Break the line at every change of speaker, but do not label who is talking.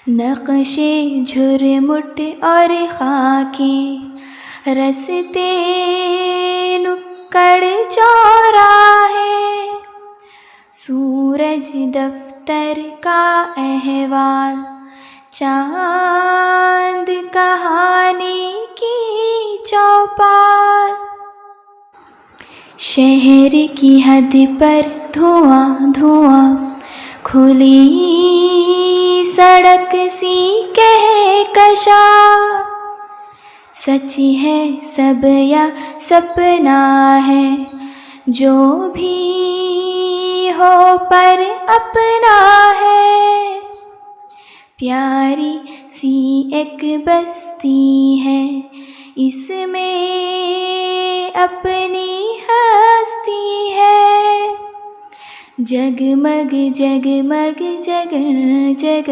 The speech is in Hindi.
नक्शे झुरमुट और खाके रस्ते नुक्कड़ चौराहे, सूरज दफ्तर का अहवाल, चांद कहानी की चौपाल। शहर की हद पर धुआं धुआं, खुली सड़क सी कहकशा, सच है सब या सपना है, जो भी हो पर अपना है। प्यारी सी एक बस्ती है, इसमें अपनी हस्ती है, जगमग जगमग जगन जग।